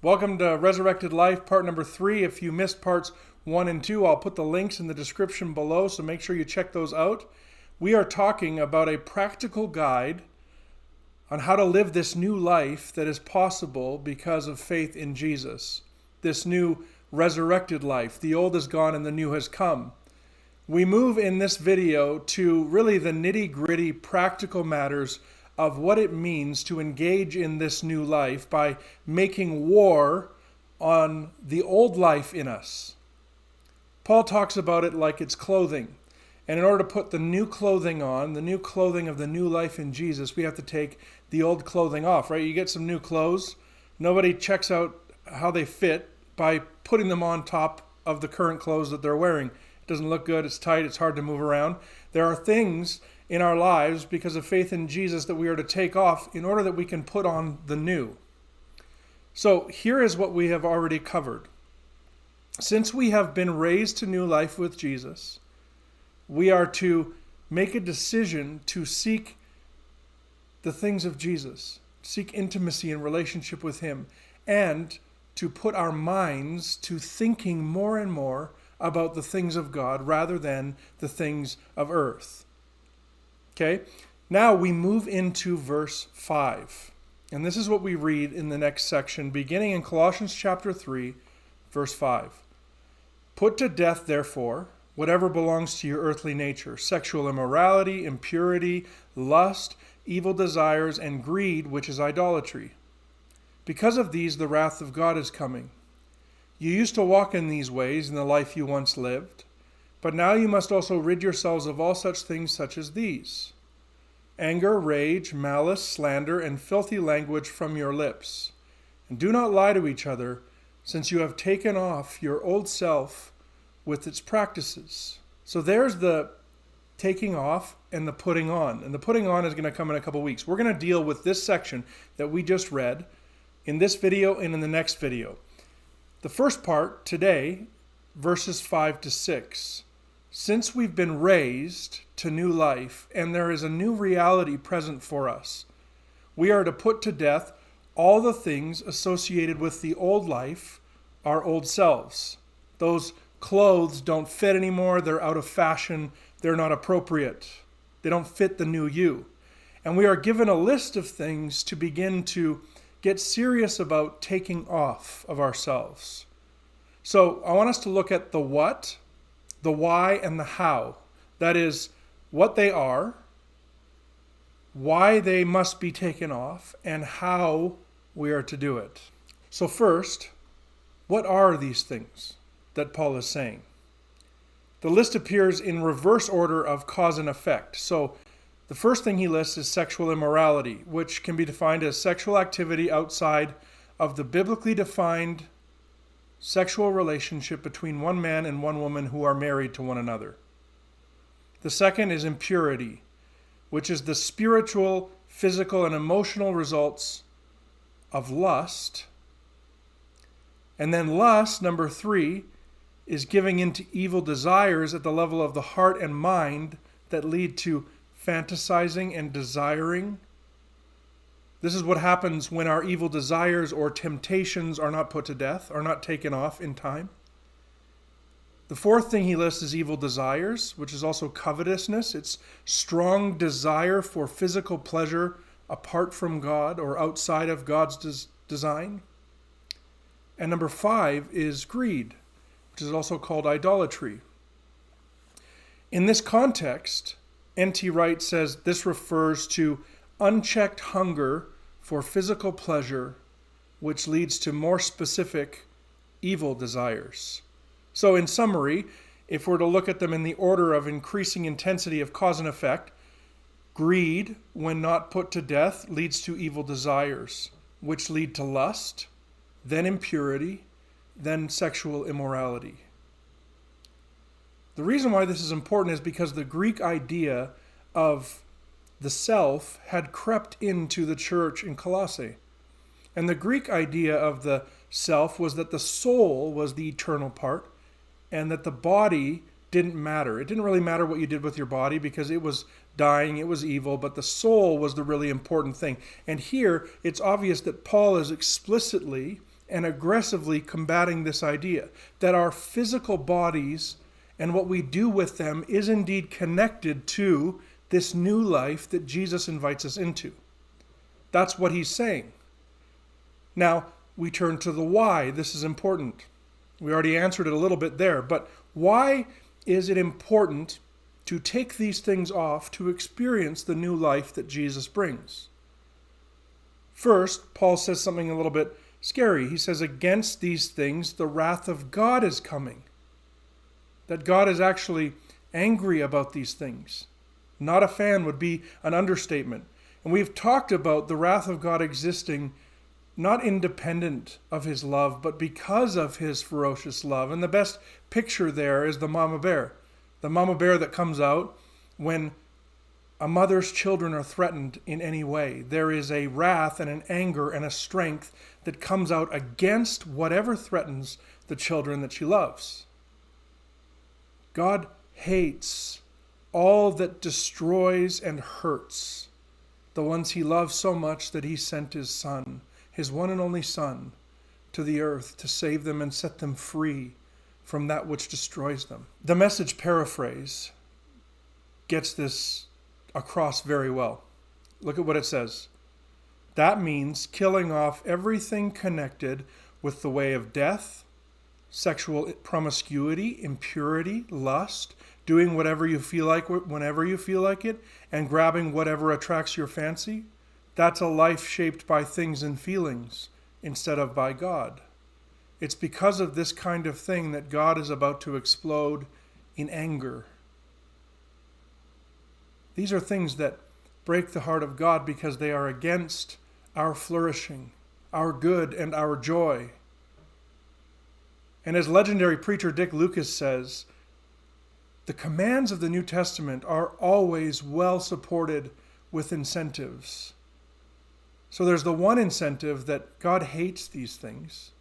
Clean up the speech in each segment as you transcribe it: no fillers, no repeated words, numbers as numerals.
Welcome to Resurrected Life, part number 3. If you missed parts 1 and 2, I'll put the links in the description below, so make sure you check those out. We are talking about a practical guide on how to live this new life that is possible because of faith in Jesus. This new resurrected life. The old is gone and the new has come. We move in this video to really the nitty-gritty practical matters of what it means to engage in this new life by making war on the old life in us. Paul talks about it like it's clothing. And in order to put the new clothing on, the new clothing of the new life in Jesus, we have to take the old clothing off, right? You get some new clothes. Nobody checks out how they fit by putting them on top of the current clothes that they're wearing. It doesn't look good, it's tight, it's hard to move around. There are things in our lives because of faith in Jesus that we are to take off in order that we can put on the new. So here is what we have already covered. Since we have been raised to new life with Jesus, we are to make a decision to seek the things of Jesus, seek intimacy and relationship with Him, and to put our minds to thinking more and more about the things of God rather than the things of earth. Okay, now we move into verse 5. And this is what we read in the next section, beginning in Colossians chapter 3, verse 5. Put to death, therefore, whatever belongs to your earthly nature, sexual immorality, impurity, lust, evil desires, and greed, which is idolatry. Because of these, the wrath of God is coming. You used to walk in these ways in the life you once lived, but now you must also rid yourselves of all such things such as these: anger, rage, malice, slander, and filthy language from your lips. And do not lie to each other, since you have taken off your old self with its practices. So there's the taking off and the putting on. And the putting on is going to come in a couple weeks. We're going to deal with this section that we just read in this video and in the next video. The first part today, verses 5 to 6. Since we've been raised to new life and there is a new reality present for us, we are to put to death all the things associated with the old life, our old selves. Those clothes don't fit anymore, they're out of fashion, they're not appropriate. They don't fit the new you. And we are given a list of things to begin to get serious about taking off of ourselves. So I want us to look at the what, the why, and the how. That is, what they are, why they must be taken off, and how we are to do it. So first, what are these things that Paul is saying? The list appears in reverse order of cause and effect. So the first thing he lists is sexual immorality, which can be defined as sexual activity outside of the biblically defined sexual relationship between one man and one woman who are married to one another. The second is impurity, which is the spiritual, physical, and emotional results of lust. And then lust, number 3, is giving into evil desires at the level of the heart and mind that lead to fantasizing and desiring. This is what happens when our evil desires or temptations are not put to death, are not taken off in time. The fourth thing he lists is evil desires, which is also covetousness. It's strong desire for physical pleasure apart from God or outside of God's design. And number 5 is greed, which is also called idolatry. In this context, N.T. Wright says this refers to unchecked hunger for physical pleasure, which leads to more specific evil desires. So in summary, if we're to look at them in the order of increasing intensity of cause and effect, greed, when not put to death, leads to evil desires, which lead to lust, then impurity, then sexual immorality. The reason why this is important is because the Greek idea of the self had crept into the church in Colossae. And the Greek idea of the self was that the soul was the eternal part and that the body didn't matter. It didn't really matter what you did with your body because it was dying, it was evil, but the soul was the really important thing. And here, it's obvious that Paul is explicitly and aggressively combating this idea that our physical bodies and what we do with them is indeed connected to this new life that Jesus invites us into. That's what he's saying. Now, we turn to the why. This is important. We already answered it a little bit there, but why is it important to take these things off to experience the new life that Jesus brings? First, Paul says something a little bit scary. He says, against these things, the wrath of God is coming. That God is actually angry about these things. Not a fan would be an understatement. And we've talked about the wrath of God existing not independent of his love, but because of his ferocious love. And the best picture there is the mama bear. The mama bear that comes out when a mother's children are threatened in any way. There is a wrath and an anger and a strength that comes out against whatever threatens the children that she loves. God hates all that destroys and hurts the ones he loves so much that he sent his Son, his one and only Son, to the earth to save them and set them free from that which destroys them. The Message paraphrase gets this across very well. Look at what it says. That means killing off everything connected with the way of death, sexual promiscuity, impurity, lust, doing whatever you feel like whenever you feel like it, and grabbing whatever attracts your fancy. That's a life shaped by things and feelings instead of by God. It's because of this kind of thing that God is about to explode in anger. These are things that break the heart of God because they are against our flourishing, our good, and our joy. And as legendary preacher Dick Lucas says, the commands of the New Testament are always well supported with incentives. So there's the one incentive that God hates these things,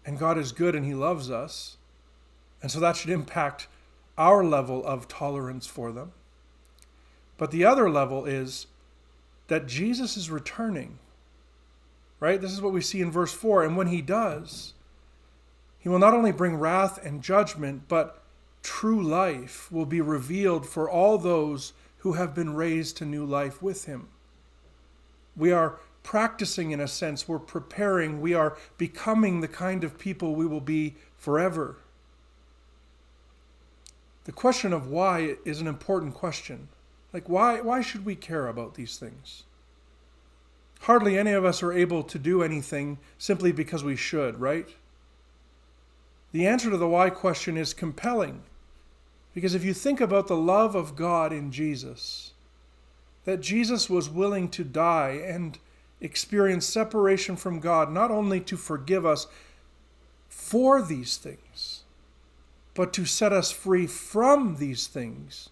and God is good and he loves us. And so that should impact our level of tolerance for them. But the other level is that Jesus is returning, right? This is what we see in verse 4. And when he does, he will not only bring wrath and judgment, but true life will be revealed for all those who have been raised to new life with him. We are practicing, in a sense, we're preparing, we are becoming the kind of people we will be forever. The question of why is an important question. Like, why should we care about these things? Hardly any of us are able to do anything simply because we should, right? The answer to the why question is compelling. Because if you think about the love of God in Jesus, that Jesus was willing to die and experience separation from God, not only to forgive us for these things, but to set us free from these things,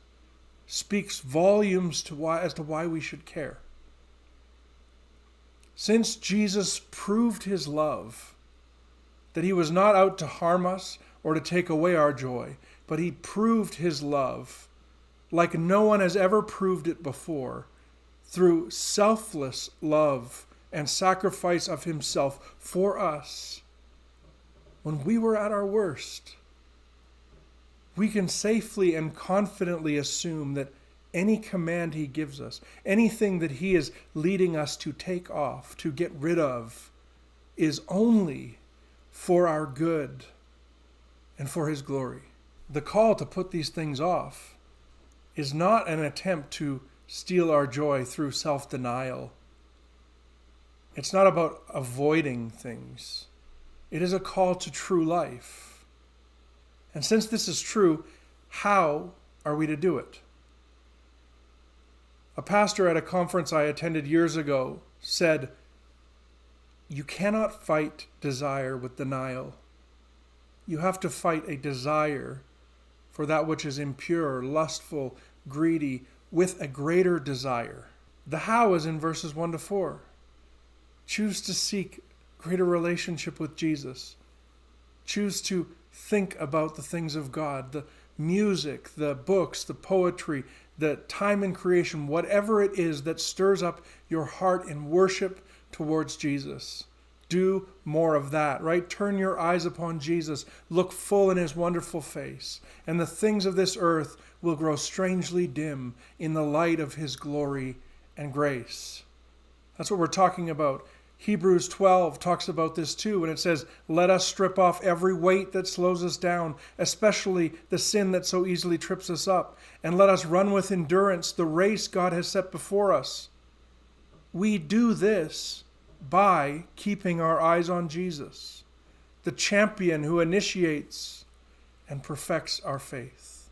speaks volumes as to why we should care. Since Jesus proved his love, that he was not out to harm us or to take away our joy, but he proved his love like no one has ever proved it before, through selfless love and sacrifice of himself for us. When we were at our worst, we can safely and confidently assume that any command he gives us, anything that he is leading us to take off, to get rid of, is only for our good and for his glory. The call to put these things off is not an attempt to steal our joy through self-denial. It's not about avoiding things. It is a call to true life. And since this is true, how are we to do it? A pastor at a conference I attended years ago said, "You cannot fight desire with denial. You have to fight a desire for that which is impure, lustful, greedy, with a greater desire." The how is in verses 1 to 4. Choose to seek greater relationship with Jesus. Choose to think about the things of God, the music, the books, the poetry, the time in creation, whatever it is that stirs up your heart in worship towards Jesus. do more of that, right? Turn your eyes upon Jesus. Look full in his wonderful face. And the things of this earth will grow strangely dim in the light of his glory and grace. That's what we're talking about. Hebrews 12 talks about this too, and it says, let us strip off every weight that slows us down, especially the sin that so easily trips us up, and let us run with endurance the race God has set before us. We do this by keeping our eyes on Jesus, the champion who initiates and perfects our faith.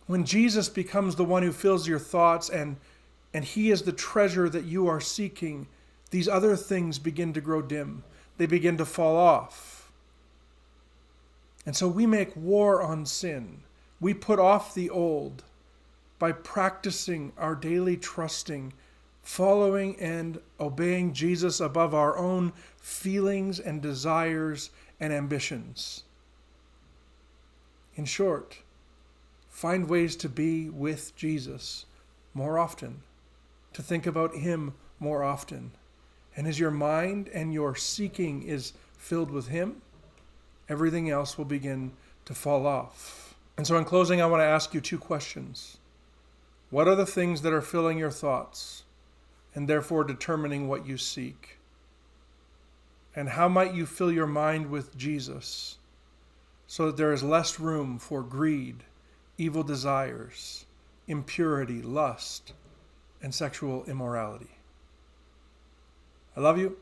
When Jesus becomes the one who fills your thoughts and he is the treasure that you are seeking, these other things begin to grow dim. They begin to fall off. And so we make war on sin. We put off the old by practicing our daily trusting, following and obeying Jesus above our own feelings and desires and ambitions. In short, find ways to be with Jesus more often, to think about him more often. And as your mind and your seeking is filled with him, everything else will begin to fall off. And so in closing, I want to ask you two questions. What are the things that are filling your thoughts and therefore determining what you seek? And how might you fill your mind with Jesus so that there is less room for greed, evil desires, impurity, lust, and sexual immorality? I love you.